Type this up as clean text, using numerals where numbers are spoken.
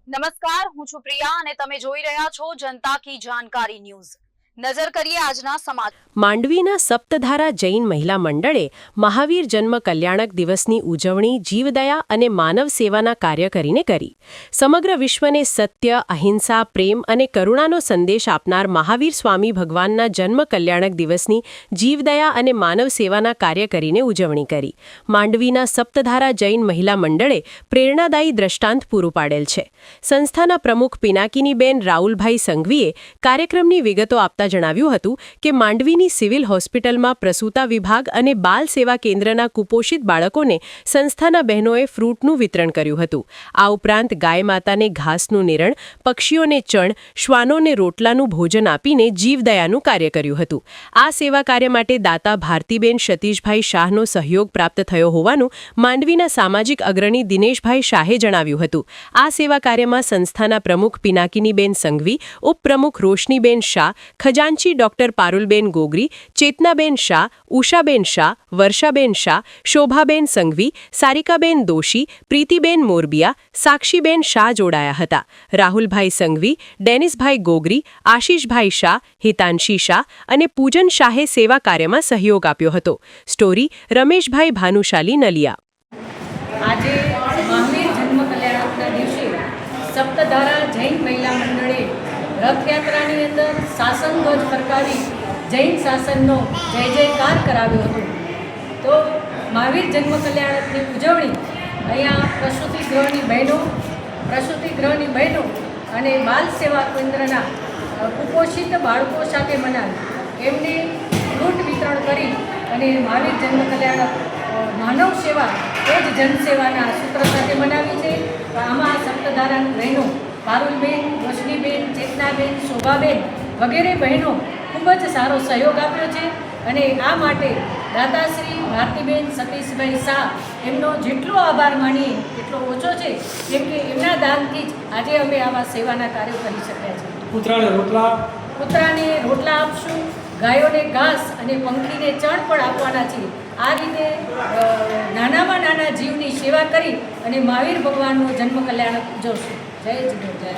નમસ્કાર, હું છું પ્રિયા અને તમે જોઈ રહ્યા છો જનતા કી જાણકારી ન્યૂઝ। નજર કરીએ આજના સમાચાર। માંડવીના સપ્તધારા જૈન મહિલા મંડળે મહાવીર જન્મ કલ્યાણક દિવસની ઉજવણી જીવદયા અને માનવ સેવાના કાર્ય કરીને કરી। સમગ્ર વિશ્વને સત્ય, અહિંસા, પ્રેમ અને કરુણાનો સંદેશ આપનાર મહાવીર સ્વામી ભગવાનના જન્મ કલ્યાણક દિવસની જીવદયા અને માનવ સેવાના કાર્ય કરીને ઉજવણી કરી। માંડવીના સપ્તધારા જૈન મહિલા મંડળે પ્રેરણાદાયી દ્રષ્ટાંત પૂરું પાડેલ છે। સંસ્થાના પ્રમુખ પિનાકીનીબેન રાહુલભાઈ સંઘવીએ કાર્યક્રમની વિગતો આપતા જણાવ્યું હતું કે માંડવીની સિવિલ હોસ્પિટલમાં પ્રસૂતા વિભાગ અને બાલ સેવા કેન્દ્રના કુપોષિત બાળકોને સંસ્થાના બહેનોએ ફ્રૂટનું વિતરણ કર્યું હતું। આ ઉપરાંત ગાય માતાને ઘાસનું નિરણ, પક્ષીઓને ચણ, શ્વાનોને રોટલાનું ભોજન આપીને જીવદયાનું કાર્ય કર્યું હતું। આ સેવા કાર્ય માટે દાતા ભારતીબેન સતીશભાઈ શાહનો સહયોગ પ્રાપ્ત થયો હોવાનું માંડવીના સામાજિક અગ્રણી દિનેશભાઈ શાહે જણાવ્યું હતું। આ સેવા કાર્યમાં સંસ્થાના પ્રમુખ પિનાકીનીબેન સંઘવી, ઉપપ્રમુખ રોશનીબેન શાહ, ખજાનચી ડોક્ટર પારુલબેન ગોગરી, ચેતનાબેન શાહ, ઉષાબેન શાહ, વર્ષાબેન શાહ, શોભાબેન સંઘવી, સારિકાબેન દોશી, પ્રીતિબેન મોરબિયા, સાક્ષીબેન શાહ જોડાયા હતા। રાહુલભાઈ સંઘવી, ડેનિસભાઈ ગોગરી, આશીષભાઈ શાહ, હિતાંશી શાહ અને પૂજન શાહે સેવા કાર્યમાં સહયોગ આપ્યો હતો। સ્ટોરી રમેશભાઈ ભાનુશાલી નલિયા। આજે મહાવીર જન્મ કલ્યાણકના દિવસે સપ્તધારા જૈન મહિલા મંડળે રથયાત્રાની અંદર શાસન ધ્વજ ફરકાવી જૈન શાસનનો જય જયકાર કરાવ્યો હતો। તો મહાવીર જન્મ કલ્યાણકની ઉજવણી અહીંયા પ્રસૂતિ ગૃહની બહેનો અને બાલ સેવા કેન્દ્રના કુપોષિત બાળકો સાથે મનાવી એમને ફ્રૂટ વિતરણ કરી અને મહાવીર જન્મ કલ્યાણક માનવ સેવા એ જ જનસેવાના સૂત્ર સાથે મનાવી છે। આમાં સપ્તધારાની બહેનો પારુલબેન, રોશનીબેન, ચેતનાબેન, શોભાબેન વગેરે બહેનો ખૂબ જ સારો સહયોગ આપ્યો છે અને આ માટે દાતાશ્રી ભારતીબેન સતીશભાઈ શાહ એમનો જેટલો આભાર માનીએ એટલો ઓછો છે, કેમ કે એમના દાનથી જ આજે અમે આવા સેવાના કાર્યો કરી શક્યા છીએ। કૂતરાને રોટલા આપશું, ગાયોને ઘાસ અને પંખીને ચણ પણ આપવાના છે। આ રીતે નાનામાં નાના જીવની સેવા કરી અને મહાવીર ભગવાનનો જન્મ કલ્યાણક ઉજવશું। જય જય જય।